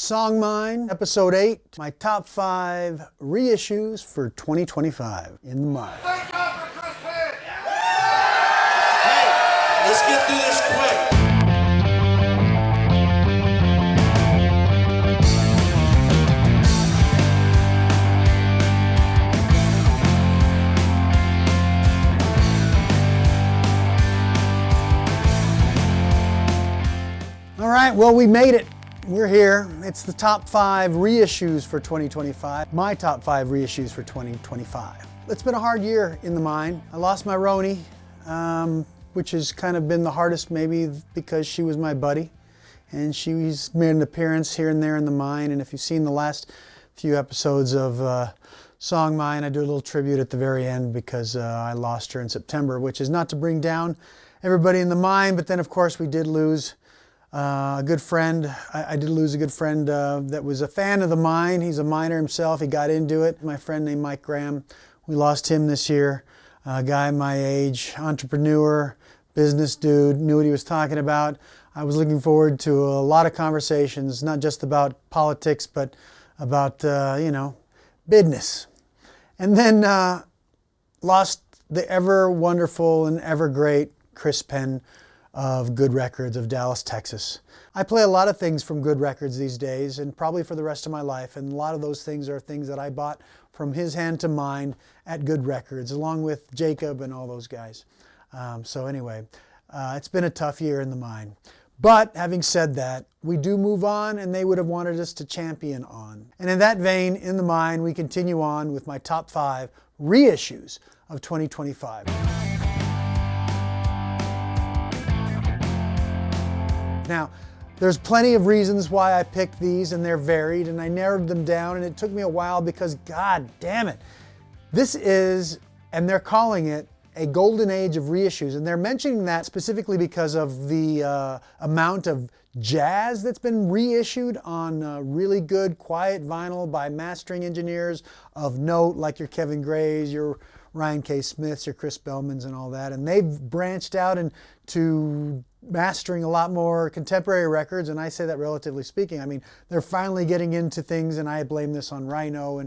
SONGMINE, Episode 8, my top 5 reissues for 2025 in the mine. Thank God for Christmas! Hey, let's get through this quick. All right, well, we made it. We're here. It's the top 5 reissues for 2025. My top 5 reissues for 2025. It's been a hard year in the mine. I lost my Roni, which has kind of been the hardest maybe because she was my buddy. And she's made an appearance here and there in the mine. And if you've seen the last few episodes of SONGMINE, I do a little tribute at the very end because I lost her in September, which is not to bring down everybody in the mine. But then, of course, we did lose a good friend. I did lose a good friend that was a fan of the mine. He's a miner himself. He got into it. My friend named Mike Graham. We lost him this year. A guy my age, entrepreneur, business dude, knew what he was talking about. I was looking forward to a lot of conversations, not just about politics, but about, business. And then lost the ever wonderful and ever great Chris Penn of Good Records of Dallas, Texas. I play a lot of things from Good Records these days and probably for the rest of my life, and a lot of those things are things that I bought from his hand to mine at Good Records, along with Jacob and all those guys. So anyway, it's been a tough year in the mine. But having said that, we do move on, and they would have wanted us to champion on. And in that vein, in the mine, we continue on with my top 5 reissues of 2025. Now, there's plenty of reasons why I picked these, and they're varied, and I narrowed them down, and it took me a while because, God damn it, this is, and they're calling it, a golden age of reissues. And they're mentioning that specifically because of the amount of jazz that's been reissued on really good, quiet vinyl by mastering engineers of note, like your Kevin Grays, your Ryan K. Smiths, your Chris Bellmans, and all that. And they've branched out into mastering a lot more contemporary records, and I say that relatively speaking. I mean, they're finally getting into things, and I blame this on Rhino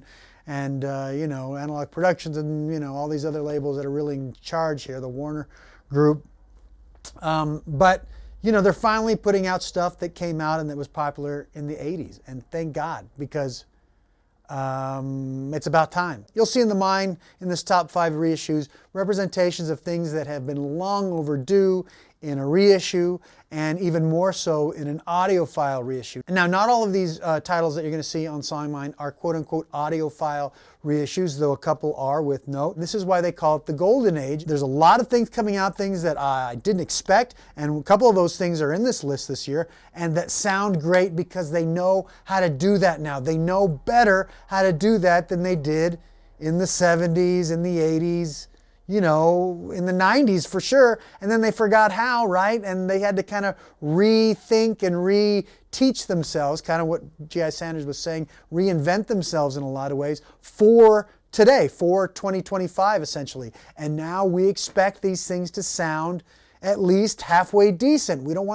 and Analog Productions and all these other labels that are really in charge here, the Warner Group. But they're finally putting out stuff that came out and that was popular in the 80s, and thank God, because it's about time. You'll see in the mine, in this top 5 reissues, representations of things that have been long overdue in a reissue, and even more so in an audiophile reissue. And now, not all of these titles that you're going to see on SONGMINE are quote-unquote audiophile reissues, though a couple are with note. This is why they call it the golden age. There's a lot of things coming out, things that I didn't expect, and a couple of those things are in this list this year, and that sound great because they know how to do that now. They know better how to do that than they did in the 70s, in the 80s, in the 90s for sure, and then they forgot how, right? And they had to kind of rethink and reteach themselves, kind of what G.I. Sanders was saying, reinvent themselves in a lot of ways for today, for 2025 essentially. And now we expect these things to sound at least halfway decent. We don't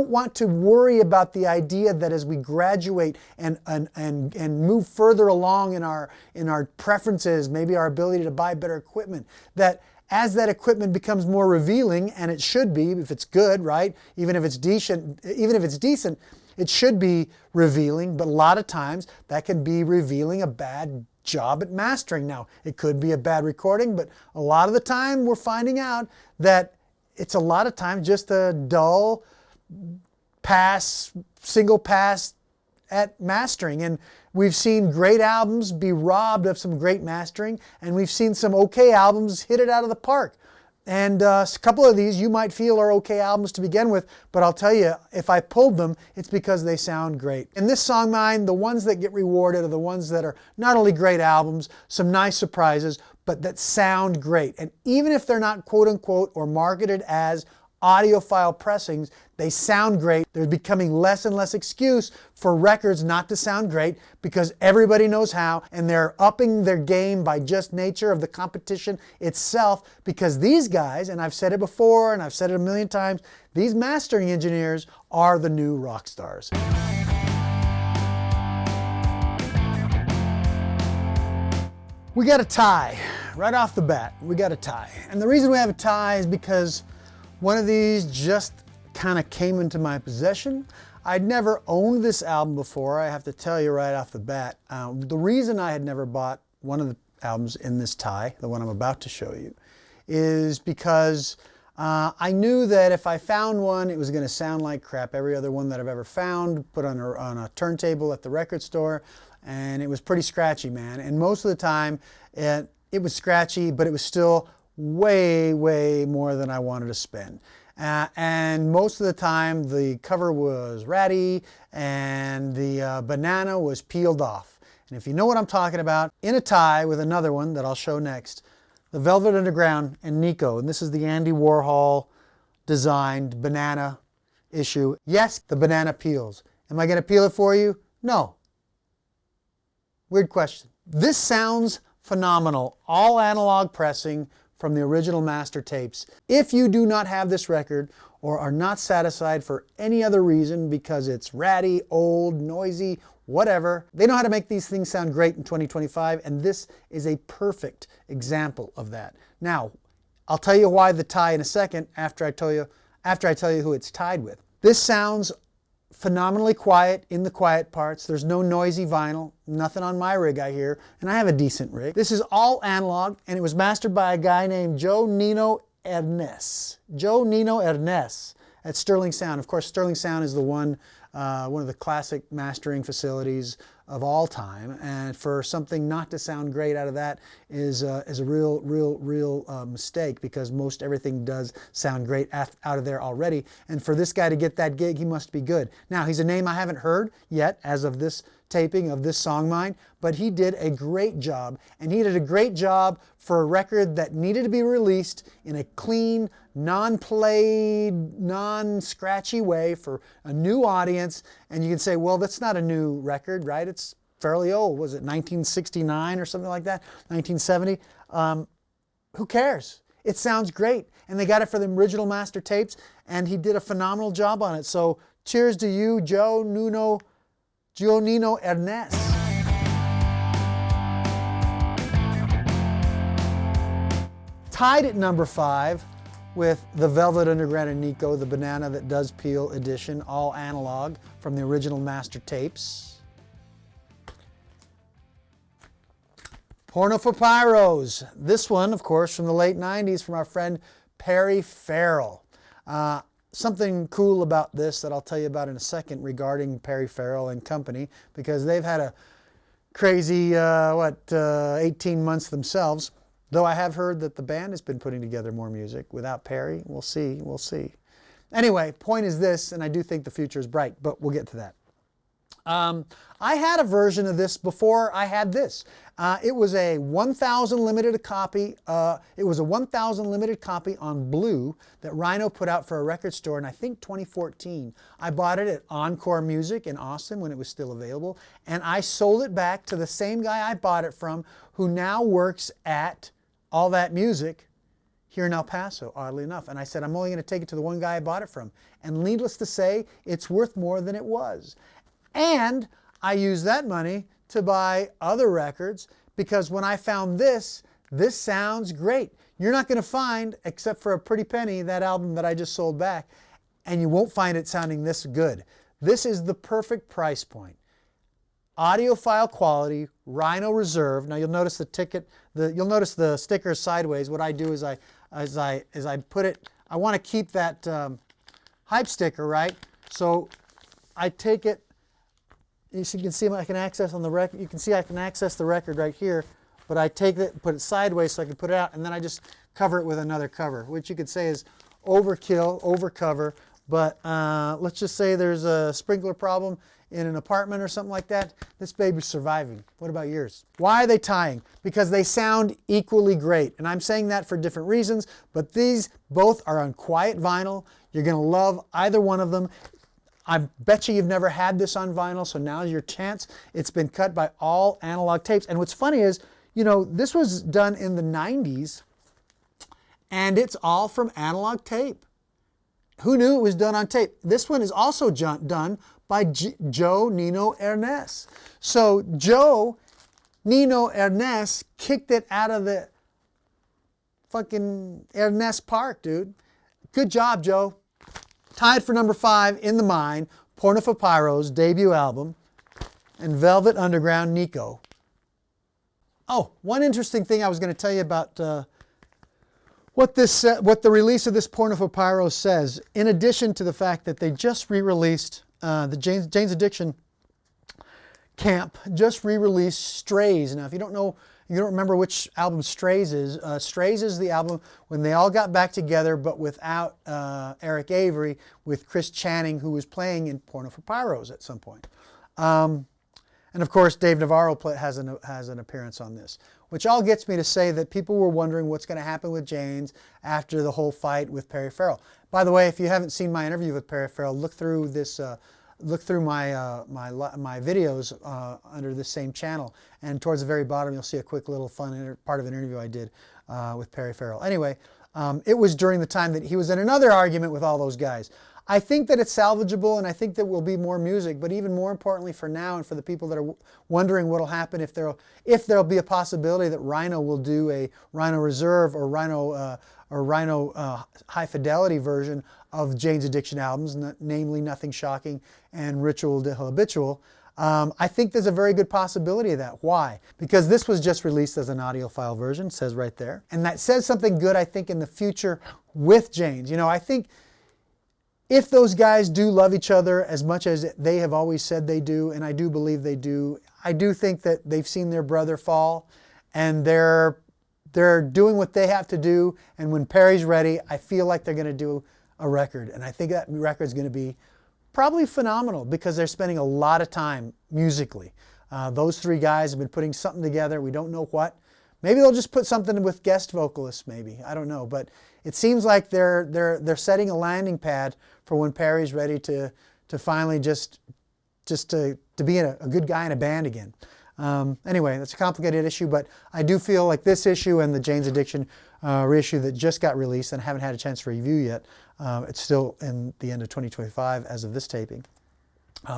want to worry about the idea that as we graduate and move further along in our preferences, maybe our ability to buy better equipment, that as that equipment becomes more revealing, and it should be if it's good, right? Even if it's decent, it should be revealing, but a lot of times that can be revealing a bad job at mastering. Now, it could be a bad recording, but a lot of the time we're finding out that it's a lot of times just a dull single pass at mastering. And we've seen great albums be robbed of some great mastering, and we've seen some okay albums hit it out of the park. And a couple of these you might feel are okay albums to begin with, but I'll tell you, if I pulled them, it's because they sound great. In this SONGMINE, the ones that get rewarded are the ones that are not only great albums, some nice surprises, but that sound great. And even if they're not quote unquote or marketed as audiophile pressings, they sound great. There's becoming less and less excuse for records not to sound great because everybody knows how, and they're upping their game by just nature of the competition itself, because these guys, and I've said it before and I've said it a million times, these mastering engineers are the new rock stars. We got a tie. Right off the bat, we got a tie. And the reason we have a tie is because one of these just kind of came into my possession. I'd never owned this album before, I have to tell you right off the bat. The reason I had never bought one of the albums in this tie, the one I'm about to show you, is because I knew that if I found one, it was going to sound like crap. Every other one that I've ever found, put on a turntable at the record store, and it was pretty scratchy, man. And most of the time, it was scratchy, but it was still way, way more than I wanted to spend. And most of the time, the cover was ratty and the banana was peeled off. And if you know what I'm talking about, in a tie with another one that I'll show next, the Velvet Underground and Nico, and this is the Andy Warhol designed banana issue. Yes, the banana peels. Am I going to peel it for you? No. Weird question. This sounds phenomenal. All analog pressing from the original master tapes. If you do not have this record or are not satisfied for any other reason because it's ratty, old, noisy, whatever, they know how to make these things sound great in 2025, and this is a perfect example of that. Now, I'll tell you why the tie in a second after I tell you who it's tied with. This sounds phenomenally quiet in the quiet parts. There's no noisy vinyl, nothing on my rig I hear, and I have a decent rig. This is all analog, and it was mastered by a guy named Joe Nino Ernest. Joe Nino Ernest at Sterling Sound. Of course, Sterling Sound is the one of the classic mastering facilities of all time, and for something not to sound great out of that is a real mistake, because most everything does sound great out of there already. And for this guy to get that gig, he must be good. Now, he's a name I haven't heard yet as of this taping of this SONGMINE, but he did a great job, and he did a great job for a record that needed to be released in a clean, non-played, non-scratchy way for a new audience. And you can say, well, that's not a new record, right? It's fairly old. Was it 1969 or something like that? 1970? Who cares? It sounds great. And they got it for the original master tapes, and he did a phenomenal job on it. So cheers to you, Joe Nino Ernest. Tied at number 5 with the Velvet Underground and Nico, the Banana That Does Peel edition, all analog from the original master tapes. Porno for Pyros. This one, of course, from the late 90s from our friend Perry Farrell. Something cool about this that I'll tell you about in a second regarding Perry Farrell and company, because they've had a crazy, 18 months themselves. Though I have heard that the band has been putting together more music without Perry. We'll see, we'll see. Anyway, point is this, and I do think the future is bright, but we'll get to that. I had a version of this before I had this. It was a 1,000 limited copy. It was a 1,000 limited copy on blue that Rhino put out for a record store in, I think, 2014. I bought it at Encore Music in Austin when it was still available, and I sold it back to the same guy I bought it from, who now works at All That Music here in El Paso, oddly enough. And I said, I'm only going to take it to the one guy I bought it from. And needless to say, it's worth more than it was. And I used that money to buy other records, because when I found this sounds great. You're not going to find, except for a pretty penny, that album that I just sold back, and you won't find it sounding this good. This is the perfect price point. Audiophile quality, Rhino Reserve. Now you'll notice you'll notice the sticker sideways. What I do is I put it, I want to keep that hype sticker, right? So I take it, you can see I can access on the record, you can see I can access the record right here, but I take it, put it sideways so I can put it out, and then I just cover it with another cover, which you could say is overkill, overcover, but let's just say there's a sprinkler problem in an apartment or something like that. This baby's surviving. What about yours? Why are they tying? Because they sound equally great. And I'm saying that for different reasons, but these both are on quiet vinyl. You're going to love either one of them. I bet you've never had this on vinyl, so now's your chance. It's been cut by all analog tapes. And what's funny is, you know, this was done in the 90s, and it's all from analog tape. Who knew it was done on tape? This one is also done by Joe Nino Ernest. So Joe Nino Ernest kicked it out of the fucking Ernest Park, dude. Good job, Joe. Tied for number 5 in the mine, Porno for Pyro's debut album, and Velvet Underground, Nico. Oh, one interesting thing I was going to tell you about what the release of this Porno for Pyro says. In addition to the fact that they just re-released the Jane's Addiction camp just re-released Strays. Now, if you don't know, you don't remember which album Strays is. Strays is the album when they all got back together, but without Eric Avery, with Chris Channing, who was playing in Porno for Pyros at some point. And of course, Dave Navarro has an appearance on this, which all gets me to say that people were wondering what's going to happen with Jane's after the whole fight with Perry Farrell. By the way, if you haven't seen my interview with Perry Farrell, look through this. Look through my videos under the same channel, and towards the very bottom you'll see a quick little fun part of an interview I did with Perry Farrell. Anyway, it was during the time that he was in another argument with all those guys. I think that it's salvageable, and I think there will be more music, but even more importantly for now and for the people that are wondering what will happen if there'll be a possibility that Rhino will do a Rhino Reserve or Rhino High Fidelity version of Jane's Addiction albums, namely Nothing Shocking and Ritual de Habitual. I think there's a very good possibility of that. Why? Because this was just released as an audiophile version, says right there. And that says something good, I think, in the future with Jane's. You know, I think if those guys do love each other as much as they have always said they do, and I do believe they do, I do think that they've seen their brother fall, and they're doing what they have to do, and when Perry's ready, I feel like they're going to do a record, and I think that record's going to be probably phenomenal because they're spending a lot of time musically. Those three guys have been putting something together. We don't know what. Maybe they'll just put something with guest vocalists, maybe. I don't know, but it seems like they're setting a landing pad for when Perry's ready to finally just to be a good guy in a band again. Anyway, that's a complicated issue, but I do feel like this issue and the Jane's Addiction reissue that just got released and haven't had a chance to review yet, it's still in the end of 2025 as of this taping,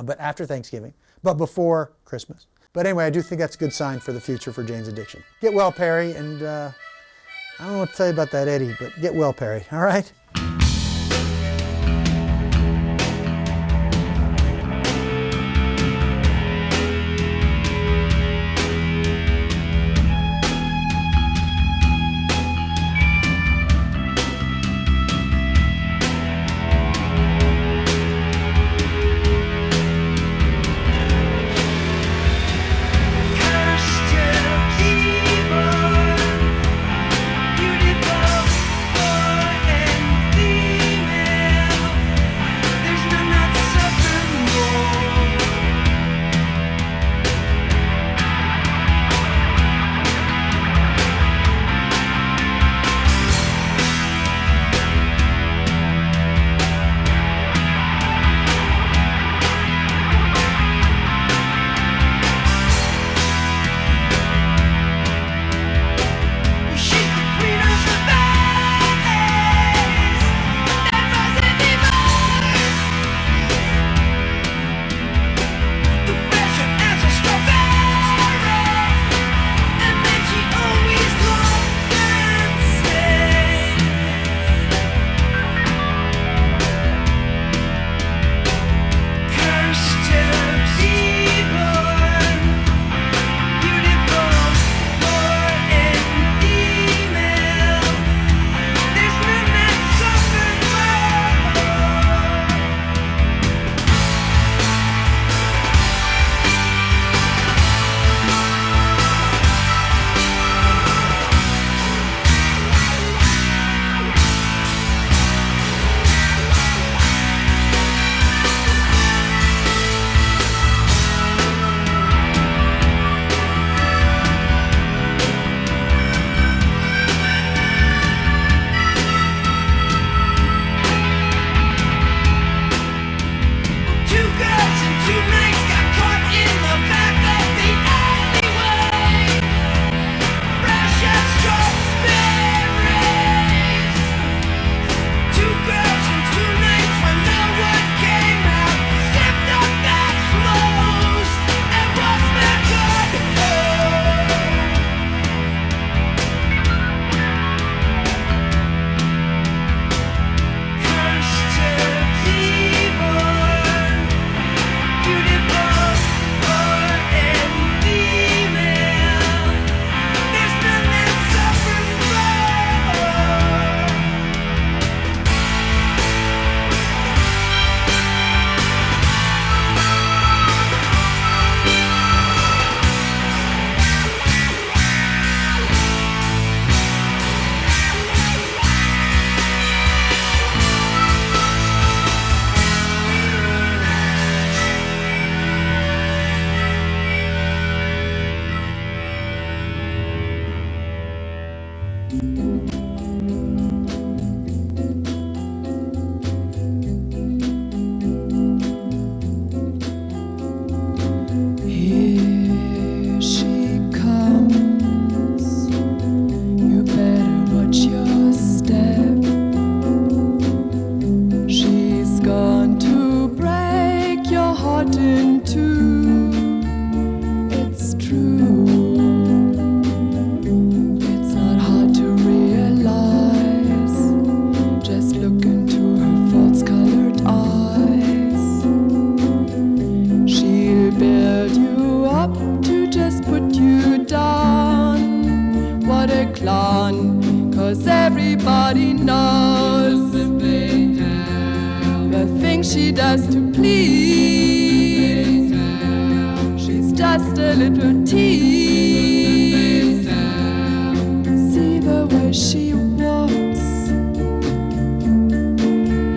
but after Thanksgiving, but before Christmas. But anyway, I do think that's a good sign for the future for Jane's Addiction. Get well, Perry, and I don't know what to tell you about that Eddie, but get well, Perry, all right? listen to, it's true. It's not hard to realize. Just look into her false-colored eyes. She'll build you up to just put you down. What a clown, 'cause everybody knows the things she does to please. She's just a little tease. See the way she walks,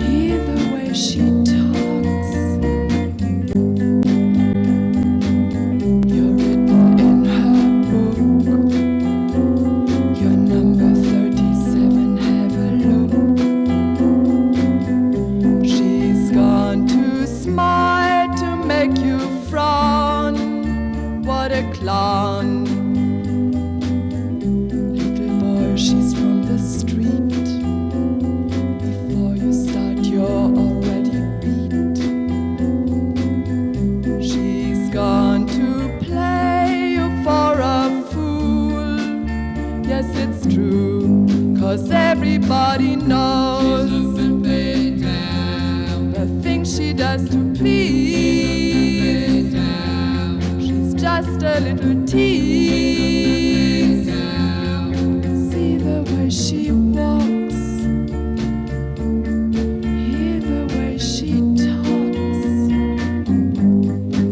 hear the way she talks. You're written in her book. You're number 37, have a look. She's gone to smile to make you frown. What a clown. Little boy, she's from the street. Before you start, you're already beat. She's gone to play you for a fool. Yes, it's true, 'cause everybody knows the things she does to please. She's just a little tease. See the way she walks, hear the way she talks.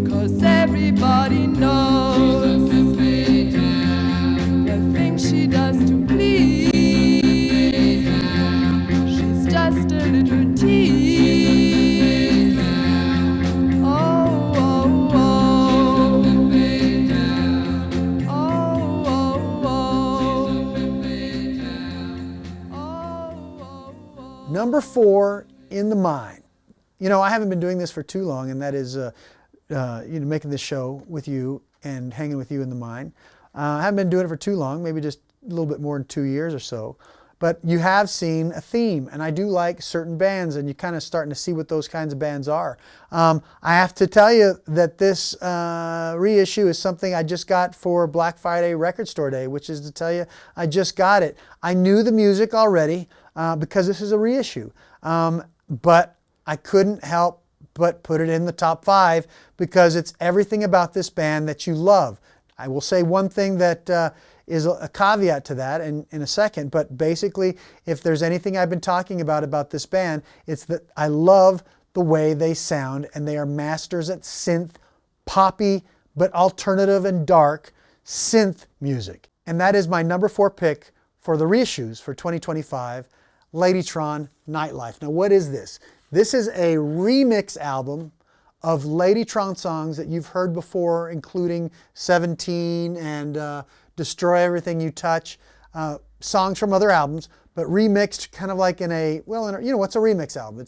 'Cause everybody knows the things she does to please. She's just a little tease. Oh, oh, oh. Oh, oh, oh. Number 4 in the mine. You know, I haven't been doing this for too long, and that is making this show with you and hanging with you in the mine. I haven't been doing it for too long, maybe just a little bit more than 2 years or so. But you have seen a theme, and I do like certain bands, and you're kind of starting to see what those kinds of bands are. I have to tell you that this reissue is something I just got for Black Friday Record Store Day, which is to tell you I just got it. I knew the music already because this is a reissue, but I couldn't help but put it in the top 5 because it's everything about this band that you love. I will say one thing that is a caveat to that in a second, but basically if there's anything I've been talking about this band, it's that I love the way they sound, and they are masters at synth, poppy, but alternative and dark synth music. And that is my number 4 pick for the reissues for 2025, Ladytron Nightlife. Now what is this? This is a remix album of Ladytron songs that you've heard before, including 17 and Destroy Everything You Touch, songs from other albums, but remixed kind of like in a, well, you know, what's a remix album?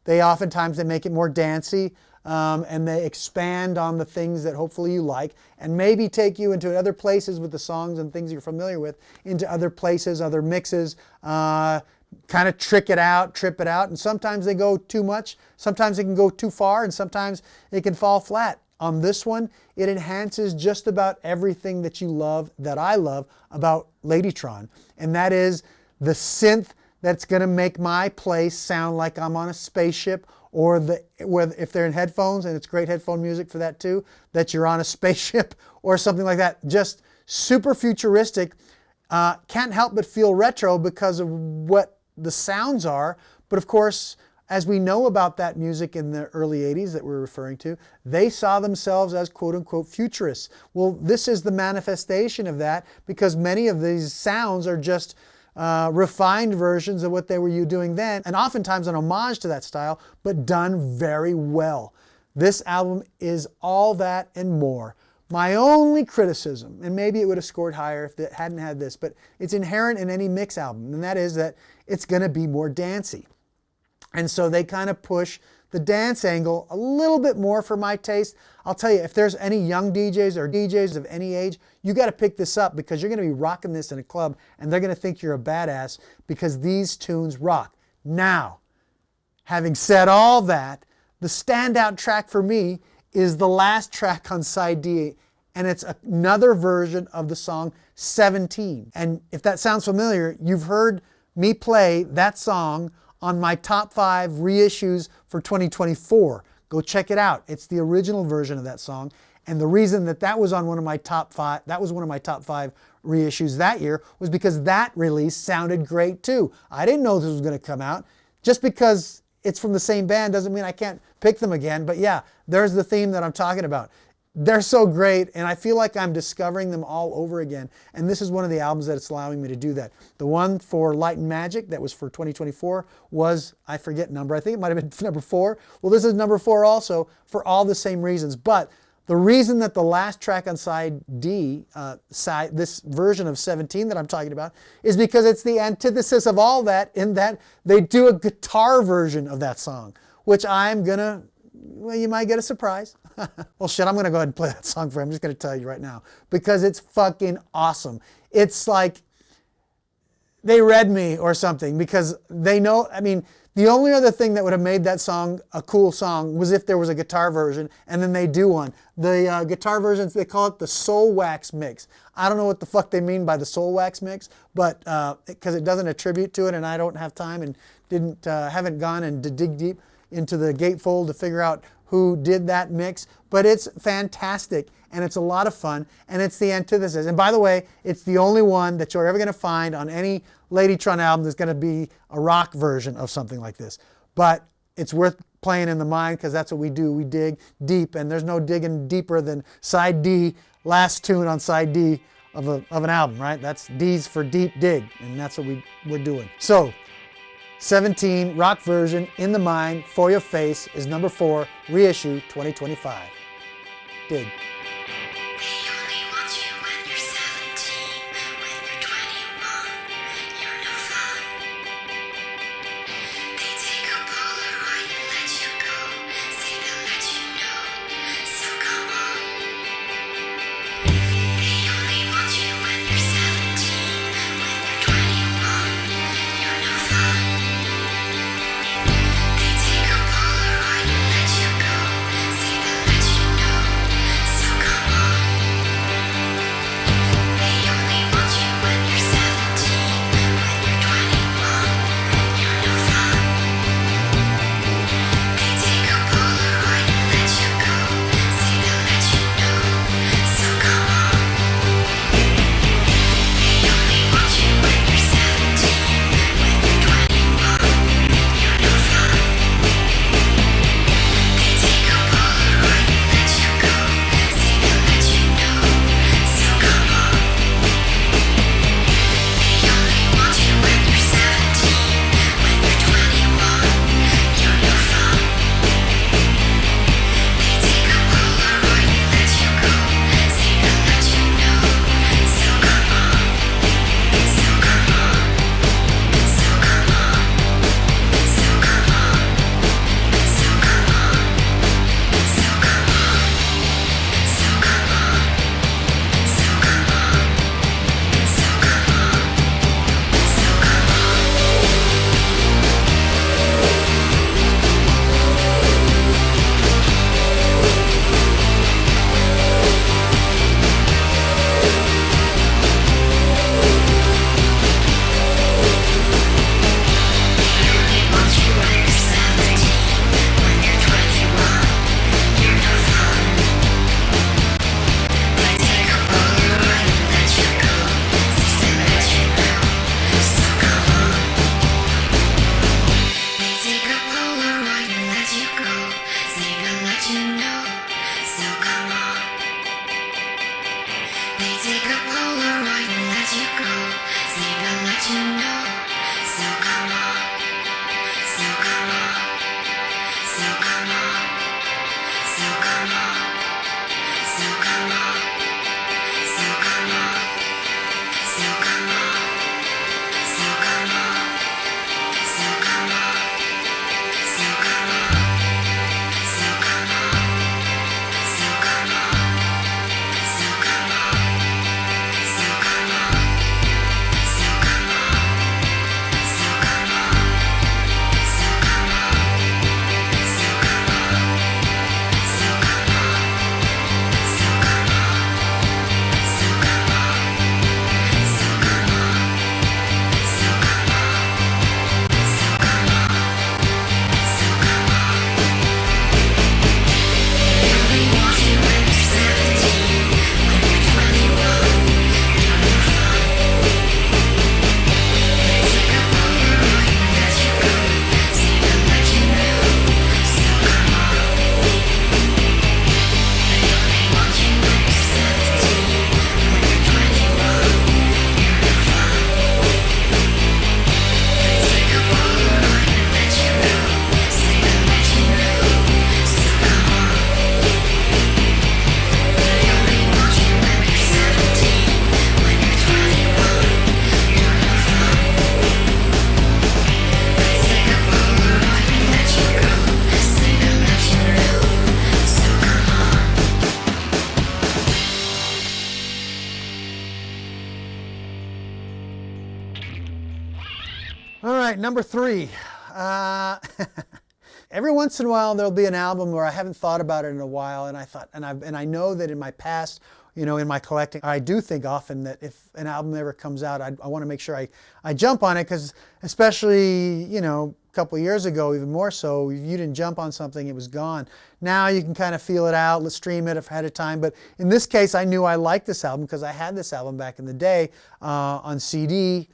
They oftentimes make it more dancey, and they expand on the things that hopefully you like, and maybe take you into other places with the songs and things you're familiar with, into other places, other mixes, kind of trick it out, trip it out, and sometimes they go too much, sometimes they can go too far, and sometimes it can fall flat. On this one, it enhances just about everything that you love, that I love about Ladytron, and that is the synth that's going to make my place sound like I'm on a spaceship, or if they're in headphones, and it's great headphone music for that too, that you're on a spaceship or something like that. Just super futuristic. Can't help but feel retro because of what the sounds are, but of course, as we know about that music in the early 80s that we're referring to, they saw themselves as quote-unquote futurists. Well, this is the manifestation of that, because many of these sounds are just refined versions of what they were doing then, and oftentimes an homage to that style, but done very well. This album is all that and more. My only criticism, and maybe it would have scored higher if it hadn't had this, but it's inherent in any mix album, and that is that it's going to be more dancey. And so they kind of push the dance angle a little bit more for my taste. I'll tell you, if there's any young DJs or DJs of any age, you got to pick this up, because you're going to be rocking this in a club and they're going to think you're a badass, because these tunes rock. Now, having said all that, the standout track for me is the last track on side D, and it's another version of the song 17. And if that sounds familiar, you've heard me play that song on my top 5 reissues for 2024. Go check it out. It's the original version of that song. And the reason that that was on one of my top 5, that was one of my top 5 reissues that year, was because that release sounded great too. I didn't know this was going to come out. Just because it's from the same band doesn't mean I can't pick them again. But yeah, there's the theme that I'm talking about. They're so great, and I feel like I'm discovering them all over again. And this is one of the albums that's allowing me to do that. The one for Light and Magic that was for 2024 was, I forget number, I think it might have been number 4. Well, this is number 4 also for all the same reasons. But the reason that the last track on side D, this version of 17 that I'm talking about, is because it's the antithesis of all that, in that they do a guitar version of that song, which I'm gonna, well, you might get a surprise. Well, shit, I'm going to go ahead and play that song for you. I'm just going to tell you right now because it's fucking awesome. It's like they read me or something because they know, I mean, the only other thing that would have made that song a cool song was if there was a guitar version, and then they do one. The guitar versions, they call it the Soul Wax mix. I don't know what the fuck they mean by the Soul Wax mix, but because it doesn't attribute to it, and I don't have time and haven't gone and to dig deep into the gatefold to figure out who did that mix, but it's fantastic and it's a lot of fun and it's the antithesis. And by the way, it's the only one that you're ever going to find on any Ladytron album that's going to be a rock version of something like this. But it's worth playing in the mind because that's what we do. We dig deep, and there's no digging deeper than side D, last tune on side D of an album, right? That's D's for deep dig, and that's what we're doing. So 17, rock version, In the Mind, For Your Face is number 4, reissue 2025. Dig. So right, number 3. Every once in a while there'll be an album where I haven't thought about it in a while, and I know that in my past, you know, in my collecting, I do think often that if an album ever comes out, I want to make sure I jump on it, because especially, you know, a couple of years ago, even more so, if you didn't jump on something, it was gone. Now you can kind of feel it out, let's stream it ahead of time. But in this case, I knew I liked this album because I had this album back in the day on CD,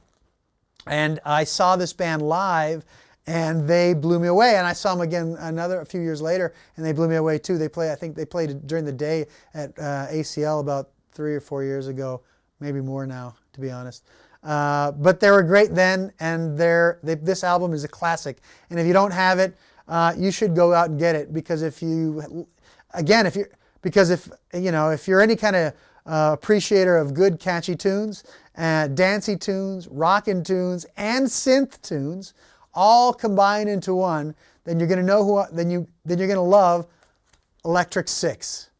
and I saw this band live, and they blew me away. And I saw them again a few years later, and they blew me away too. I think they played during the day at ACL about 3 or 4 years ago, maybe more now, to be honest. But they were great then, and this album is a classic. And if you don't have it, you should go out and get it, because if you're any kind of appreciator of good catchy tunes, dancey tunes, rockin' tunes, and synth tunes, all combined into one, then you're going to then you're going to love Electric Six.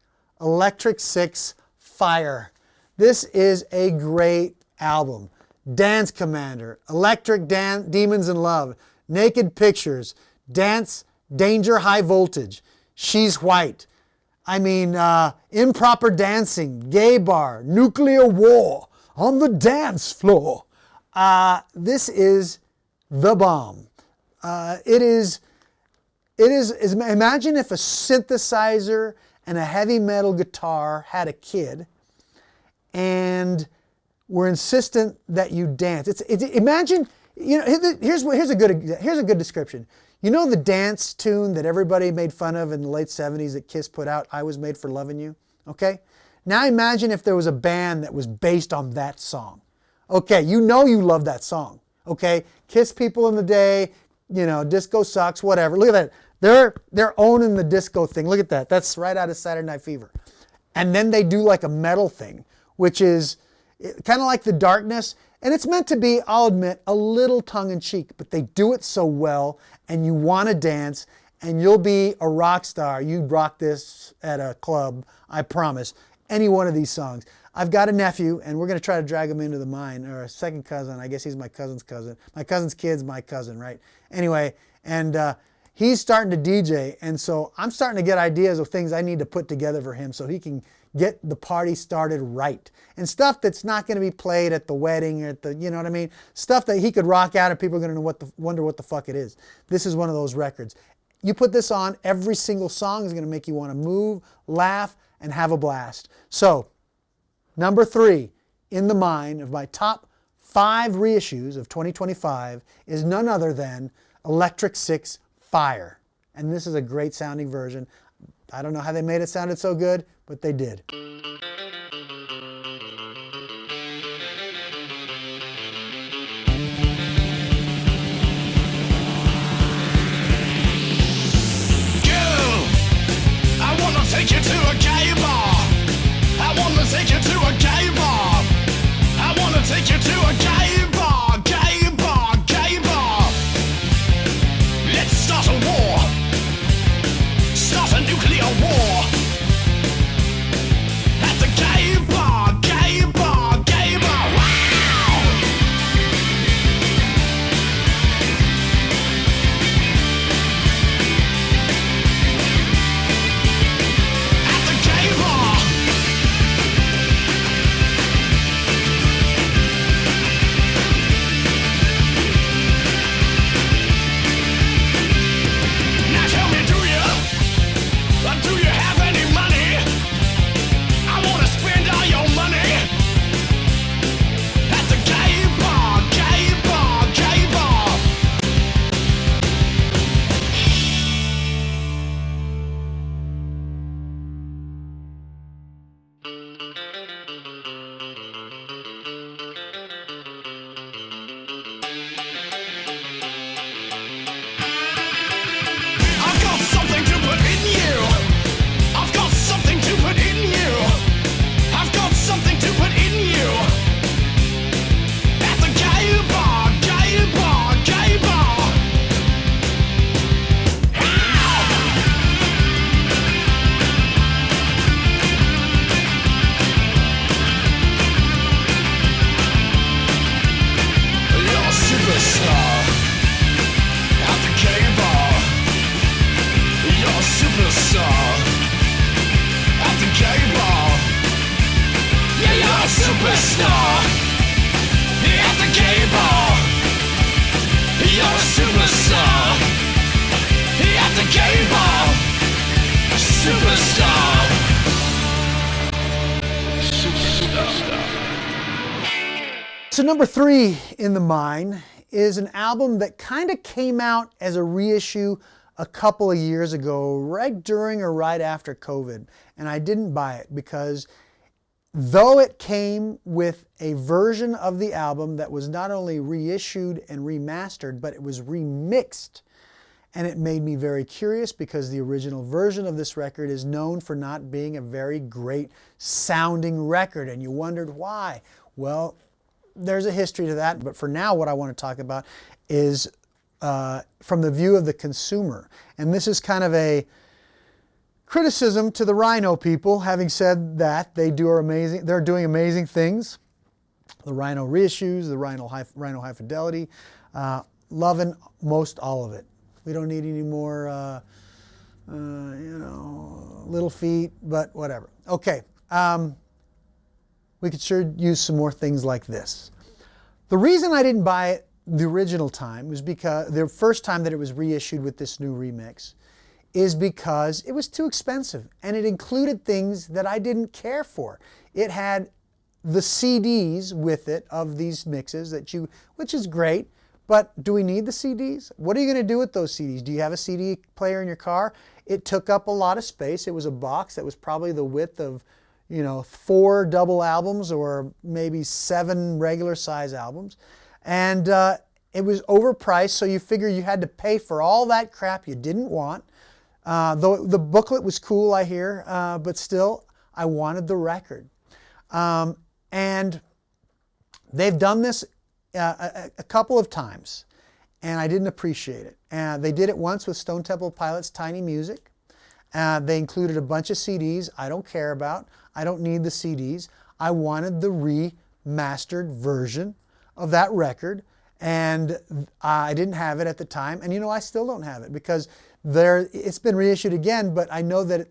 Electric Six Fire. This is a great album. Dance Commander, Electric Demons in Love, Naked Pictures, Dance, Danger, High Voltage, She's White. I mean, Improper Dancing, Gay Bar, Nuclear War, On the Dance Floor. This is the bomb. Imagine if a synthesizer and a heavy metal guitar had a kid and were insistent that you dance. Imagine, you know, here's a good description. You know the dance tune that everybody made fun of in the late 70s that Kiss put out, I Was Made for Loving You? Okay? Now imagine if there was a band that was based on that song. Okay, you know you love that song. Okay? Kiss people in the day, you know, disco sucks, whatever. Look at that. They're owning the disco thing. Look at that. That's right out of Saturday Night Fever. And then they do like a metal thing, which is kind of like The Darkness. And it's meant to be, I'll admit, a little tongue-in-cheek, but they do it so well, and you want to dance, and you'll be a rock star. You'd rock this at a club, I promise. Any one of these songs. I've got a nephew, and we're going to try to drag him into mine, or a second cousin. I guess he's my cousin's cousin. My cousin's kid's my cousin, right? Anyway, and he's starting to DJ, and so I'm starting to get ideas of things I need to put together for him so he can get the party started right. And stuff that's not going to be played at the wedding or at the, you know what I mean? Stuff that he could rock out and people are going to wonder what the fuck it is. This is one of those records. You put this on, every single song is going to make you want to move, laugh, and have a blast. So, number 3 in the mind of my top 5 reissues of 2025 is none other than Electric Six Fire. And this is a great sounding version. I don't know how they made it sounded so good, but they did. Take you to a gay bar. I wanna take you to a gay bar. I wanna take you to a gay bar, gay bar, gay bar. Let's start a war. Start a nuclear war. Superstar. At the gay bar. Superstar. Superstar. So number 3 in the mine is an album that kind of came out as a reissue a couple of years ago, right during or right after COVID. And I didn't buy it because though it came with a version of the album that was not only reissued and remastered, but it was remixed. And it made me very curious because the original version of this record is known for not being a very great sounding record. And you wondered why. Well, there's a history to that. But for now, what I want to talk about is from the view of the consumer. And this is kind of a criticism to the Rhino people, having said that they're doing amazing things. The Rhino reissues, the Rhino High Fidelity, loving most all of it. We don't need any more, little feet, but whatever. Okay, we could sure use some more things like this. The reason I didn't buy it the original time was because the first time that it was reissued with this new remix is because it was too expensive and it included things that I didn't care for. It had the CDs with it of these mixes which is great, but do we need the CDs? What are you going to do with those CDs? Do you have a CD player in your car? It took up a lot of space. It was a box that was probably the width of, 4 double albums or maybe 7 regular size albums. And it was overpriced, so you figure you had to pay for all that crap you didn't want. Though the booklet was cool, I hear, but still, I wanted the record. And they've done this a couple of times, and I didn't appreciate it. They did it once with Stone Temple Pilots' Tiny Music. They included a bunch of CDs I don't care about. I don't need the CDs. I wanted the remastered version of that record, and I didn't have it at the time. And I still don't have it because it's been reissued again, but I know that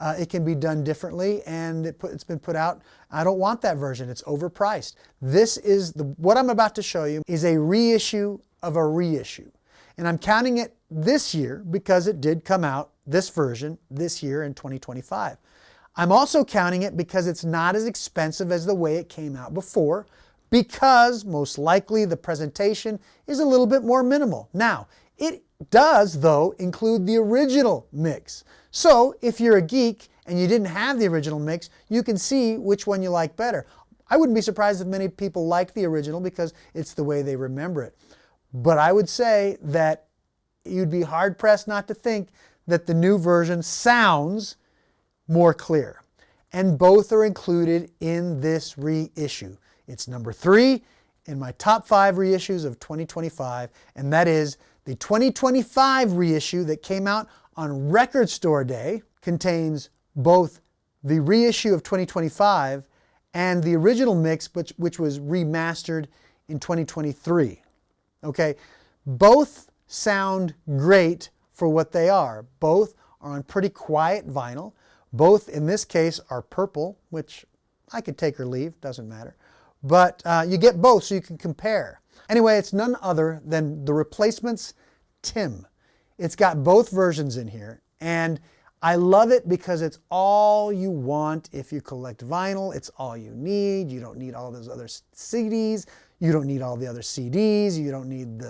it can be done differently, and it's been put out. I don't want that version. It's overpriced. What I'm about to show you is a reissue of a reissue. And I'm counting it this year because it did come out, this version, this year in 2025. I'm also counting it because it's not as expensive as the way it came out before, because most likely the presentation is a little bit more minimal. Now, it does, though, include the original mix. So if you're a geek and you didn't have the original mix, you can see which one you like better. I wouldn't be surprised if many people like the original because it's the way they remember it. But I would say that you'd be hard-pressed not to think that the new version sounds more clear. And both are included in this reissue. It's number 3 in my top 5 reissues of 2025, and that is the 2025 reissue that came out on Record Store Day. Contains both the reissue of 2025 and the original mix, which was remastered in 2023. Okay, both sound great for what they are. Both are on pretty quiet vinyl. Both, in this case, are purple, which I could take or leave, doesn't matter. But you get both so you can compare. Anyway, it's none other than The Replacement's Tim. It's got both versions in here, and I love it because it's all you want if you collect vinyl. It's all you need. You don't need all those other CDs. You don't need all the other CDs. You don't need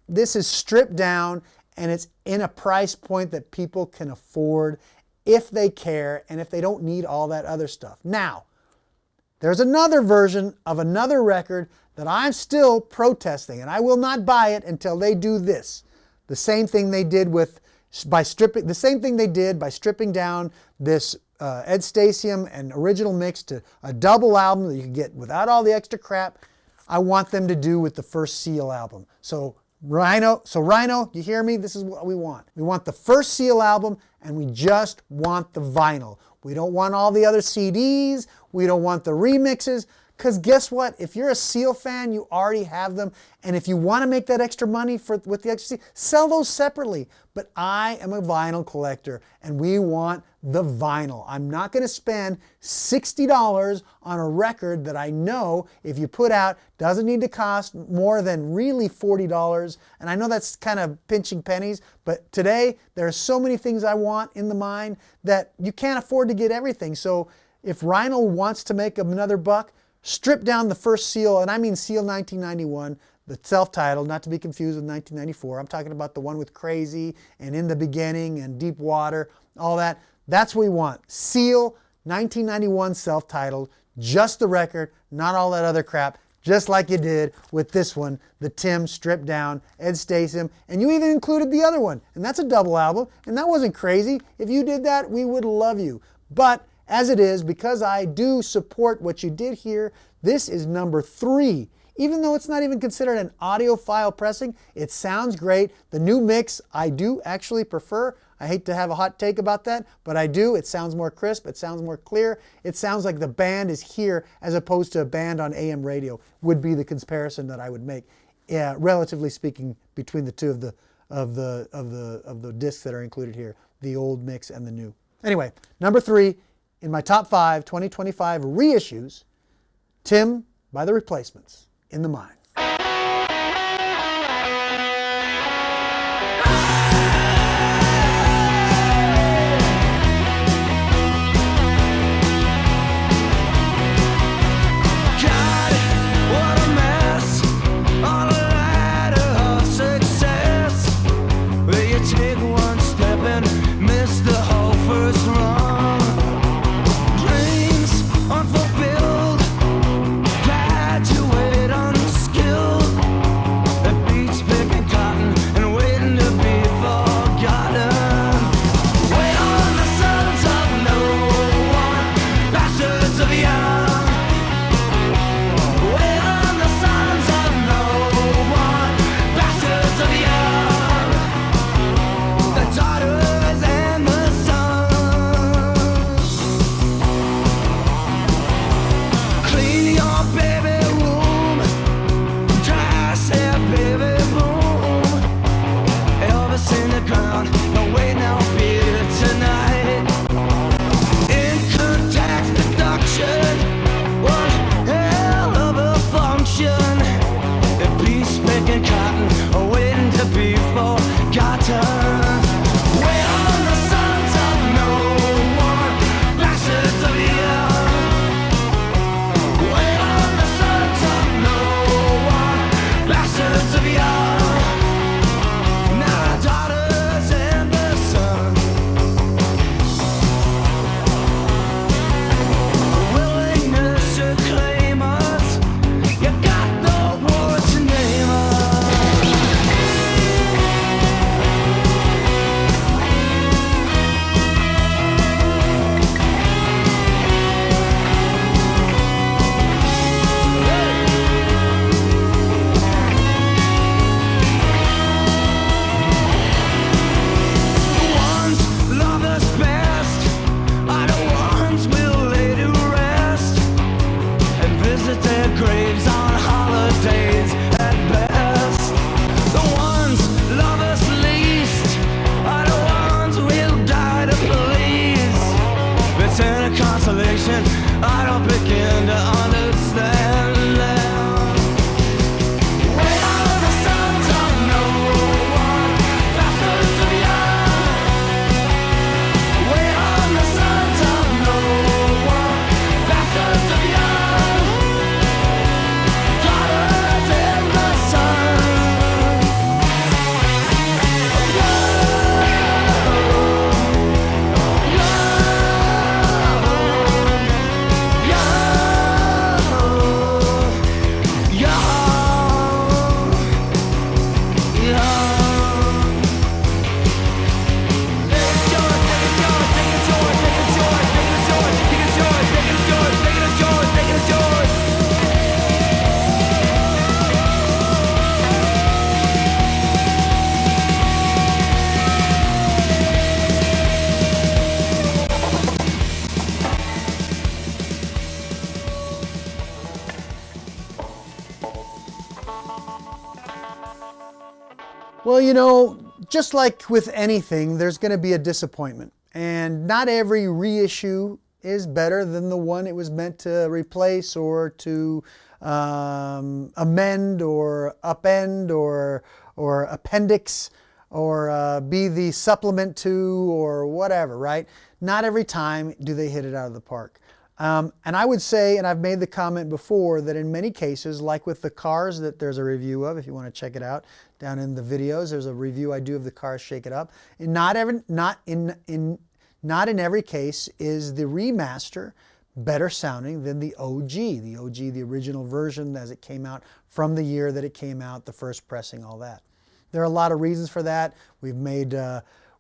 this is stripped down, and it's in a price point that people can afford if they care and if they don't need all that other stuff. Now, there's another version of another record that I'm still protesting, and I will not buy it until they do this. The same thing they did by stripping down this Ed Stasium and original mix to a double album that you can get without all the extra crap. I want them to do with the first Seal album. So Rhino, you hear me? This is what we want. We want the first Seal album, and we just want the vinyl. We don't want all the other CDs. We don't want the remixes. Because guess what? If you're a Seal fan, you already have them. And if you want to make that extra money with the extra Seal, sell those separately. But I am a vinyl collector, and we want the vinyl. I'm not going to spend $60 on a record that I know if you put out doesn't need to cost more than really $40. And I know that's kind of pinching pennies, but today there are so many things I want in the mind that you can't afford to get everything. So if Vinyl wants to make another buck, strip down the first Seal, and I mean Seal 1991, the self-titled, not to be confused with 1994. I'm talking about the one with Crazy and In the Beginning and Deep Water, all that. That's what we want. Seal 1991 self-titled, just the record, not all that other crap, just like you did with this one, the Tim stripped down, Ed Stacey, and you even included the other one, and that's a double album, and that wasn't crazy. If you did that, we would love you. But as it is, because I do support what you did here, this is number 3. Even though it's not even considered an audiophile pressing, it sounds great. The new mix I do actually prefer. I hate to have a hot take about that, but I do. It sounds more crisp. It sounds more clear. It sounds like the band is here as opposed to a band on AM radio would be the comparison that I would make, relatively speaking, between the two of the discs that are included here, the old mix and the new. Anyway, number 3 in my top 5 2025 reissues, Tim by the Replacements, In the Mine. Yeah. Well, you know, just like with anything, there's going to be a disappointment. And not every reissue is better than the one it was meant to replace or to amend or upend or appendix or be the supplement to or whatever, right? Not every time do they hit it out of the park. And I would say, and I've made the comment before, that in many cases, like with the cars that there's a review of, if you want to check it out, down in the videos, there's a review I do of the cars Shake It Up. And not in every case is the remaster better sounding than the OG. The OG, the original version as it came out from the year that it came out, the first pressing, all that. There are a lot of reasons for that. We've made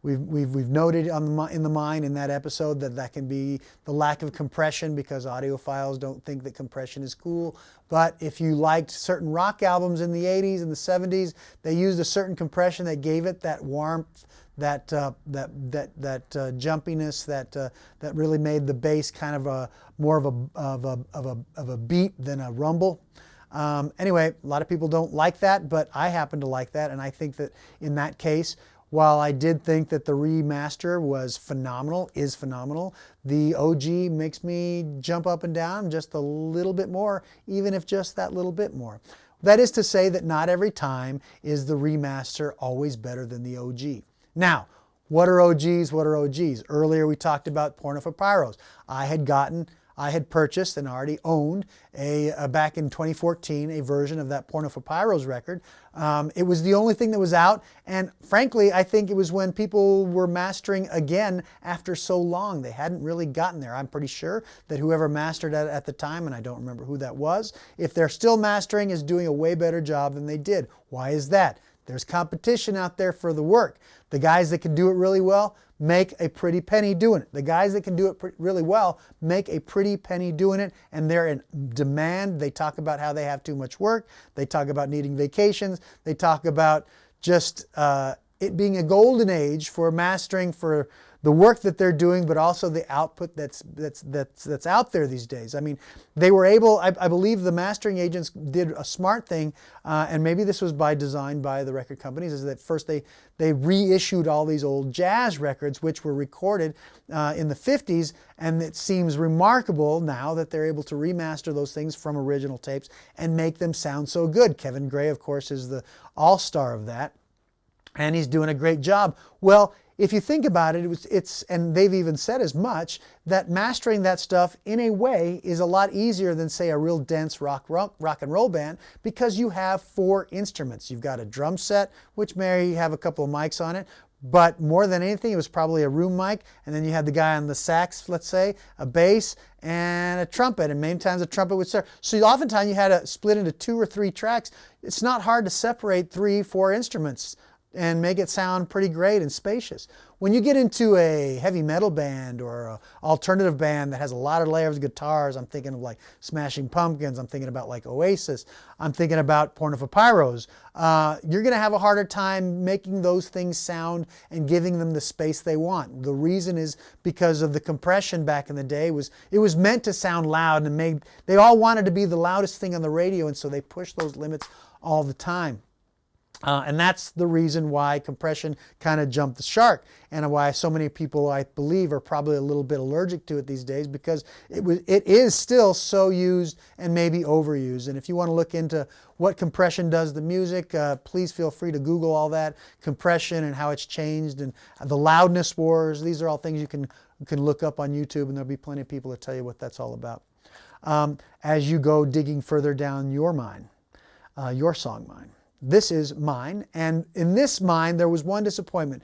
We've noted in the Mine in that episode that can be the lack of compression because audiophiles don't think that compression is cool. But if you liked certain rock albums in the 80s and the 70s, they used a certain compression that gave it that warmth, that jumpiness, that really made the bass kind of more of a beat than a rumble. Anyway, a lot of people don't like that, but I happen to like that, and I think that in that case, while I did think that the remaster was phenomenal, the OG makes me jump up and down just a little bit more, even if just that little bit more. That is to say that not every time is the remaster always better than the OG. Now, what are OGs? What are OGs? Earlier we talked about Porno for Pyros. I had purchased and already owned back in 2014 a version of that Porno for Pyros record. It was the only thing that was out, and frankly I think it was when people were mastering again after so long. They hadn't really gotten there. I'm pretty sure that whoever mastered it at the time, and I don't remember who that was, if they're still mastering, is doing a way better job than they did. Why is that? There's competition out there for the work. The guys that can do it really well make a pretty penny doing it. The guys that can do it really well make a pretty penny doing it, and they're in demand. They talk about how they have too much work. They talk about needing vacations. They talk about just it being a golden age for mastering, for the work that they're doing, but also the output that's out there these days. I mean, they were able, I believe the mastering agents did a smart thing, and maybe this was by design by the record companies, is that first they reissued all these old jazz records which were recorded in the 50s, and it seems remarkable now that they're able to remaster those things from original tapes and make them sound so good. Kevin Gray, of course, is the all-star of that, and he's doing a great job. Well, if you think about it, and they've even said as much, that mastering that stuff in a way is a lot easier than, say, a real dense rock and roll band, because you have 4 instruments. You've got a drum set, which may have a couple of mics on it, but more than anything, it was probably a room mic, and then you had the guy on the sax, let's say, a bass, and a trumpet, and many times a trumpet would start. So oftentimes you had to split into 2 or 3 tracks. It's not hard to separate 3, 4 instruments and make it sound pretty great and spacious. When you get into a heavy metal band or an alternative band that has a lot of layers of guitars, I'm thinking of like Smashing Pumpkins, I'm thinking about like Oasis, I'm thinking about Porno for Pyros, you're gonna have a harder time making those things sound and giving them the space they want. The reason is because of the compression back in the day. It was meant to sound loud, and they all wanted to be the loudest thing on the radio, and so they pushed those limits all the time. And that's the reason why compression kind of jumped the shark, and why so many people, I believe, are probably a little bit allergic to it these days, because it is still so used and maybe overused. And if you want to look into what compression does to music, please feel free to Google all that, compression and how it's changed, and the loudness wars. These are all things you can look up on YouTube, and there'll be plenty of people to tell you what that's all about as you go digging further down your mine, your song mine. This is mine, and in this mine there was one disappointment.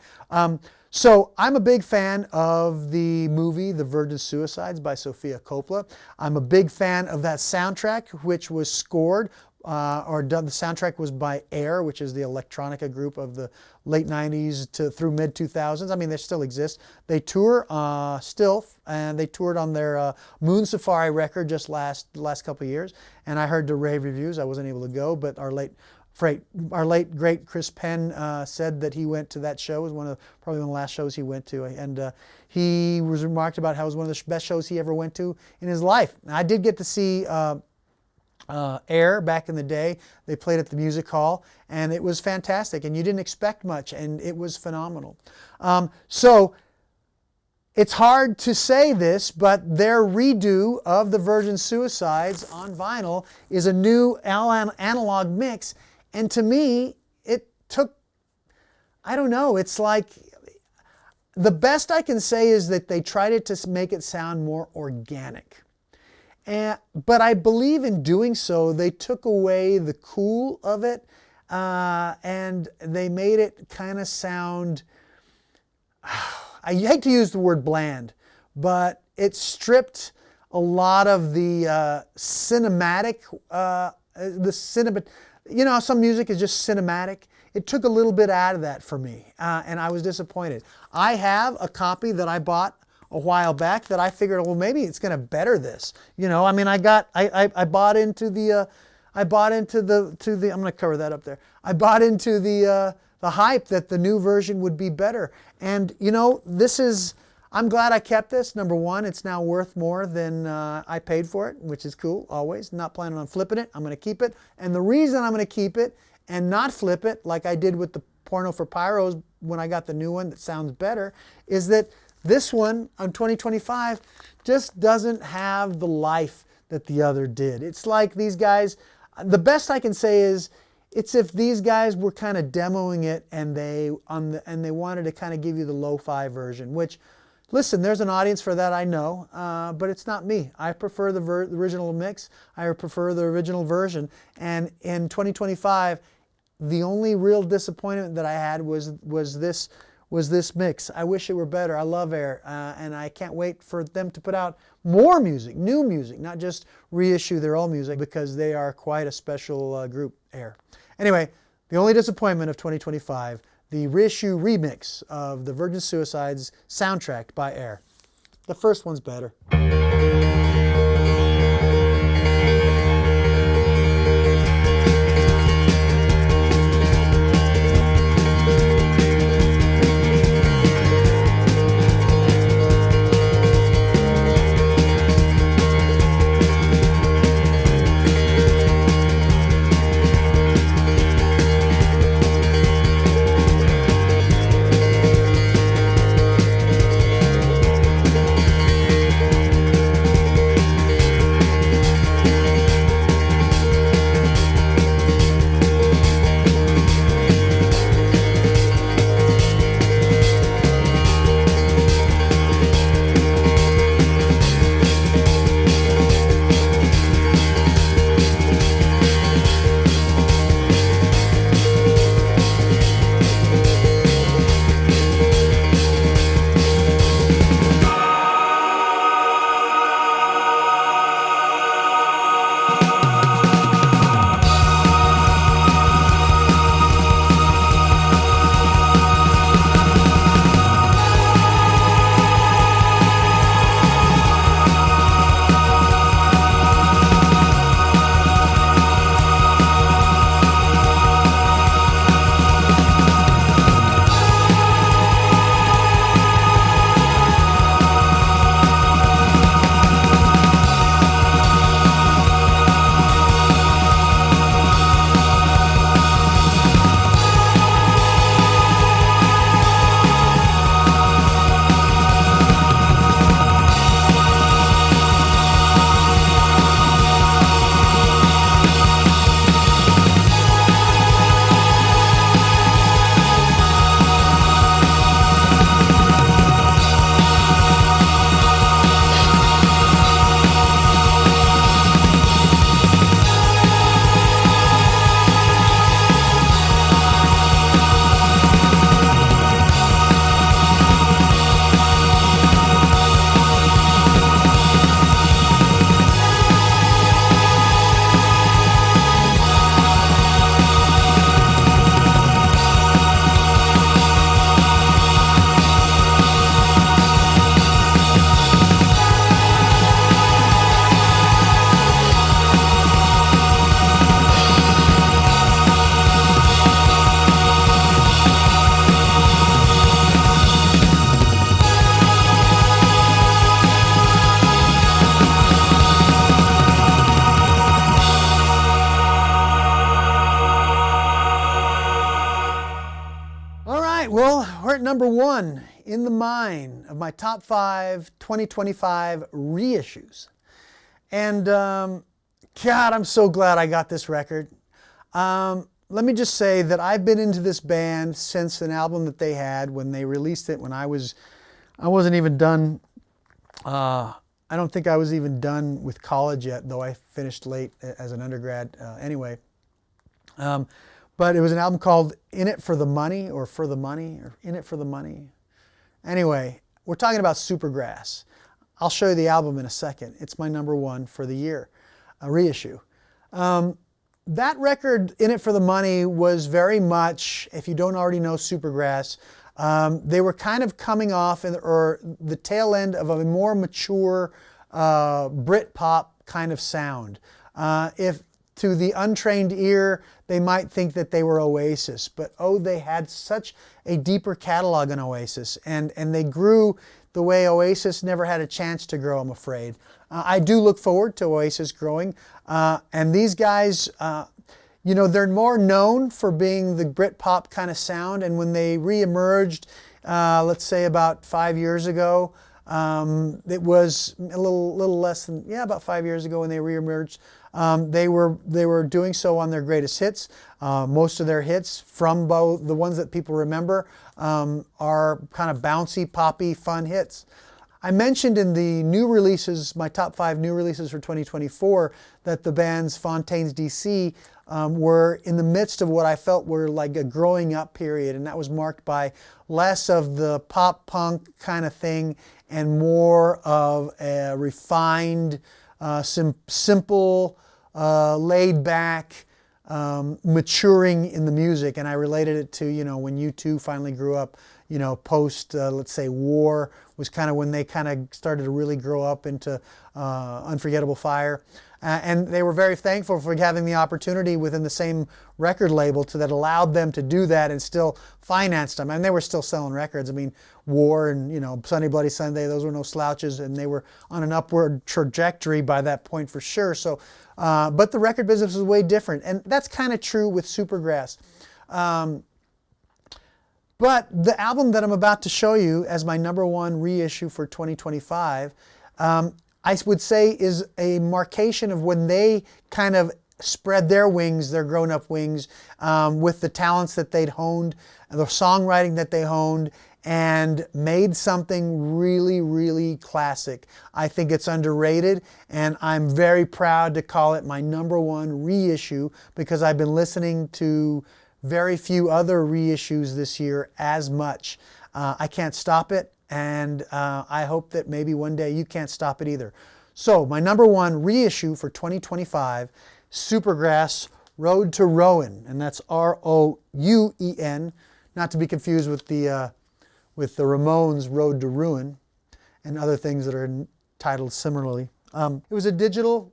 So I'm a big fan of the movie The Virgin Suicides by Sofia Coppola. I'm a big fan of that soundtrack, which was scored or done. The soundtrack was by Air, which is the electronica group of the late 90s through mid 2000s. I mean, they still exist. They tour still, and they toured on their Moon Safari record just last couple of years. And I heard the rave reviews. I wasn't able to go, but our late great Chris Penn said that he went to that show. It was probably one of the last shows he went to, and he was remarked about how it was one of the best shows he ever went to in his life. And I did get to see Air back in the day. They played at the music hall, and it was fantastic, and you didn't expect much, and it was phenomenal. So it's hard to say this, but their redo of the Virgin Suicides on vinyl is a new analog mix, and to me, it took, I don't know, it's like, the best I can say is that they tried it to make it sound more organic. But I believe in doing so, they took away the cool of it, and they made it kind of sound, I hate to use the word bland, but it stripped a lot of the cinematic, you know, some music is just cinematic. It took a little bit out of that for me, and I was disappointed. I have a copy that I bought a while back that I figured, well, maybe it's going to better this. You know, I mean, I bought into the, I'm going to cover that up there. I bought into the hype that the new version would be better. And, you know, I'm glad I kept this. Number one, it's now worth more than I paid for it, which is cool, always. Not planning on flipping it. I'm going to keep it. And the reason I'm going to keep it and not flip it, like I did with the Porno for Pyros when I got the new one that sounds better, is that this one on 2025 just doesn't have the life that the other did. It's like these guys, the best I can say is, it's if these guys were kind of demoing it and they wanted to kind of give you the lo-fi version, which, listen, there's an audience for that, I know, but it's not me. I prefer the original mix. I prefer the original version. And in 2025, the only real disappointment that I had was this mix. I wish it were better. I love Air, and I can't wait for them to put out more music, new music, not just reissue their old music, because they are quite a special group, Air. Anyway, the only disappointment of 2025, the reissue remix of the Virgin Suicides soundtrack by Air. The first one's better. number one in the mine of my top 5 2025 reissues. And God, I'm so glad I got this record. Let me just say that I've been into this band since an album that they had when they released it when I wasn't even done. I don't think I was even done with college yet, though I finished late as an undergrad anyway. But it was an album called In It For The Money, or For The Money, or In It For The Money. Anyway, we're talking about Supergrass. I'll show you the album in a second. It's my number one for the year, a reissue. That record, In It For The Money, was very much, if you don't already know Supergrass, they were kind of coming off or the tail end of a more mature Britpop kind of sound. If to the untrained ear, they might think that they were Oasis, but oh, they had such a deeper catalog than Oasis, and they grew the way Oasis never had a chance to grow, I'm afraid. I do look forward to Oasis growing, and these guys, you know, they're more known for being the Britpop kind of sound, and when they re-emerged, let's say about 5 years ago, it was a little less than, yeah, about 5 years ago when they re-emerged. They were doing so on their greatest hits. Most of their hits, from both the ones that people remember, are kind of bouncy, poppy, fun hits. I mentioned in the new releases, my top 5 new releases for 2024, that the bands Fontaines DC were in the midst of what I felt were like a growing up period, and that was marked by less of the pop punk kind of thing and more of a refined, simple, laid back, maturing in the music. And I related it to, you know, when U2 finally grew up, you know, post, let's say, war was kind of when they kind of started to really grow up into Unforgettable Fire. And they were very thankful for having the opportunity within the same record label that allowed them to do that and still financed them. And they were still selling records. I mean, War and, you know, Sunday Bloody Sunday, those were no slouches, and they were on an upward trajectory by that point for sure. So, but the record business was way different. And that's kind of true with Supergrass. But the album that I'm about to show you as my number one reissue for 2025, I would say is a markation of when they kind of spread their wings, their grown-up wings, with the talents that they'd honed, the songwriting that they honed, and made something really, really classic. I think it's underrated, and I'm very proud to call it my number one reissue because I've been listening to very few other reissues this year as much. I can't stop it. And I hope that maybe one day you can't stop it either. So my number one reissue for 2025, Supergrass, Road to Ruin, and that's R-O-U-E-N, not to be confused with the Ramones' Road to Ruin and other things that are titled similarly. It was a digital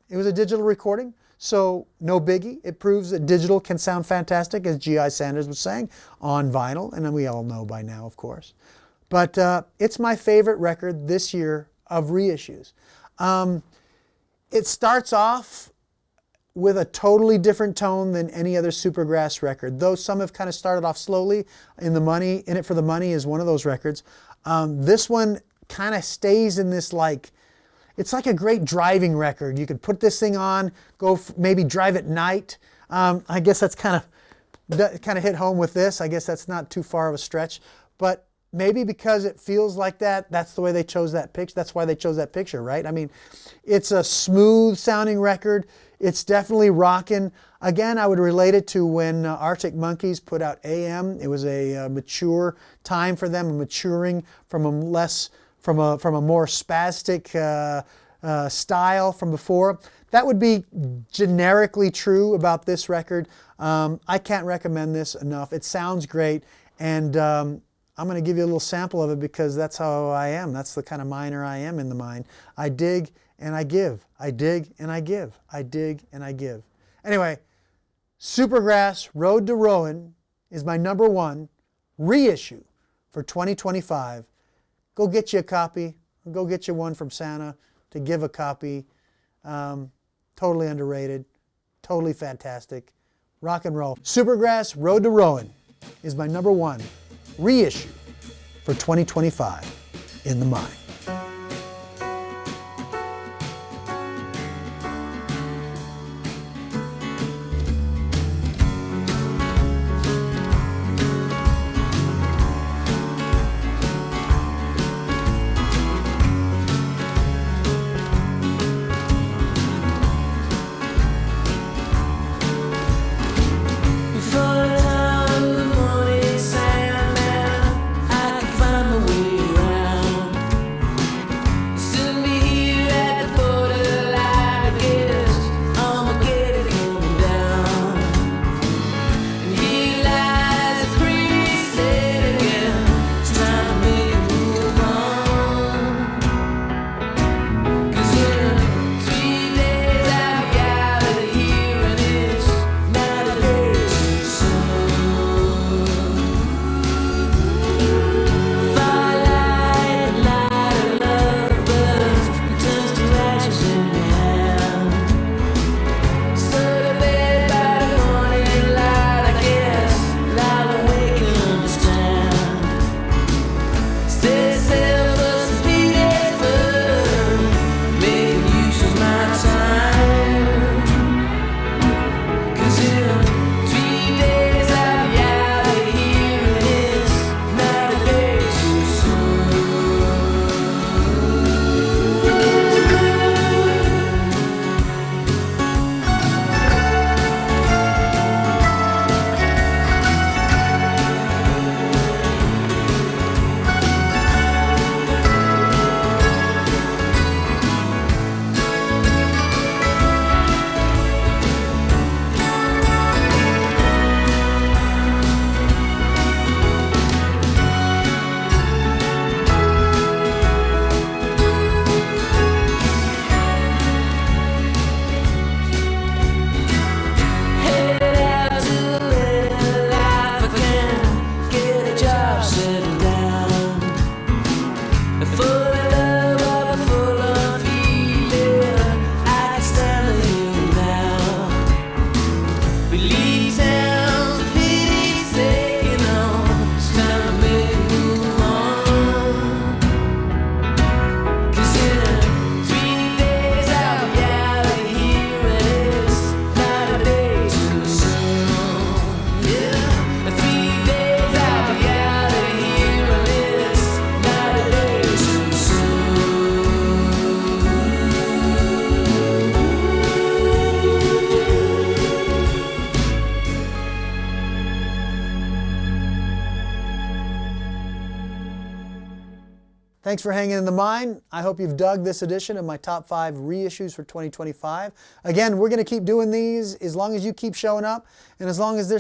recording, so no biggie. It proves that digital can sound fantastic, as G.I. Sanders was saying, on vinyl, and we all know by now, of course. But it's my favorite record this year of reissues. It starts off with a totally different tone than any other Supergrass record, though some have kind of started off slowly. In It For The Money is one of those records. This one kind of stays in this it's like a great driving record. You could put this thing on, maybe drive at night. I guess that kind of hit home with this. I guess that's not too far of a stretch, but maybe because it feels like that, that's the way they chose that picture. That's why they chose that picture, right? I mean, it's a smooth sounding record. It's definitely rocking. Again, I would relate it to when Arctic Monkeys put out AM. It was a mature time for them, maturing from a more spastic style from before. That would be generically true about this record. I can't recommend this enough. It sounds great, and I'm going to give you a little sample of it because that's how I am. That's the kind of miner I am in the mine. I dig and I give. I dig and I give. I dig and I give. Anyway, Supergrass, Road to Ruin is my number one reissue for 2025. Go get you a copy. Go get you one from Santa to give a copy. Totally underrated. Totally fantastic. Rock and roll. Supergrass, Road to Ruin is my number one reissue for 2025 in the Mine. Thanks for hanging in the Mine. I hope you've dug this edition of my top 5 reissues for 2025. Again, we're going to keep doing these as long as you keep showing up and as long as they're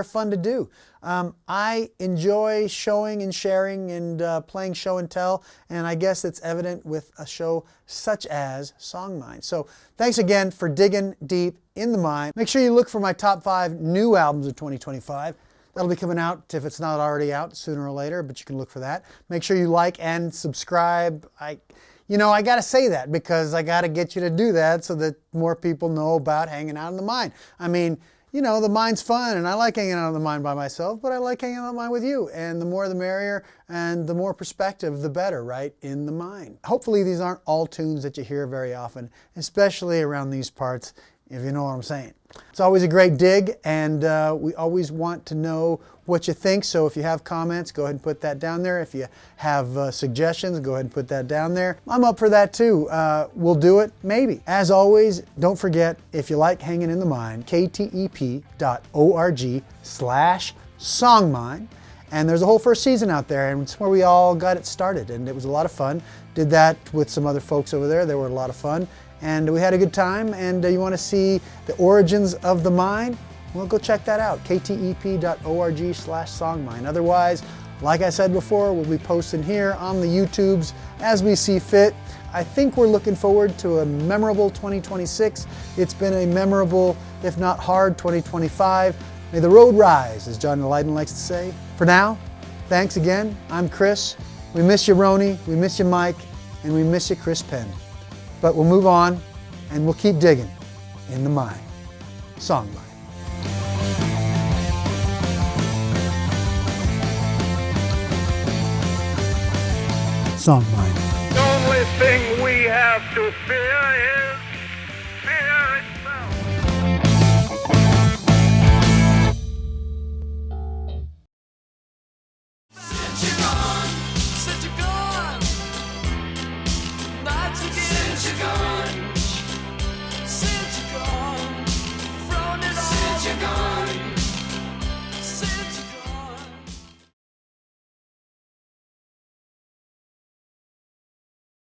fun to do. I enjoy showing and sharing and playing show and tell, and I guess it's evident with a show such as SONGMINE. So thanks again for digging deep in the Mine. Make sure you look for my top 5 new albums of 2025. That'll be coming out, if it's not already out, sooner or later, but you can look for that. Make sure you like and subscribe. I got to say that because I got to get you to do that so that more people know about hanging out in the Mine. I mean, the Mine's fun, and I like hanging out in the Mine by myself, but I like hanging out in the Mine with you. And the more the merrier, and the more perspective, the better, right, in the Mine. Hopefully these aren't all tunes that you hear very often, especially around these parts, if you know what I'm saying. It's always a great dig, and we always want to know what you think. So if you have comments, go ahead and put that down there. If you have suggestions, go ahead and put that down there. I'm up for that too. We'll do it, maybe. As always, don't forget, if you like hanging in the Mine, ktep.org/songmine. And there's a whole first season out there, and it's where we all got it started, and it was a lot of fun. Did that with some other folks over there. They were a lot of fun. And we had a good time, and you want to see the origins of the Mine? Well, go check that out, ktep.org/songmine. Otherwise, like I said before, we'll be posting here on the YouTubes as we see fit. I think we're looking forward to a memorable 2026. It's been a memorable, if not hard, 2025. May the road rise, as John Lydon likes to say. For now, thanks again. I'm Chris. We miss you, Roni. We miss you, Mike. And we miss you, Chris Penn. But we'll move on, and we'll keep digging in the Mine. SONGMINE. SONGMINE. The only thing we have to fear is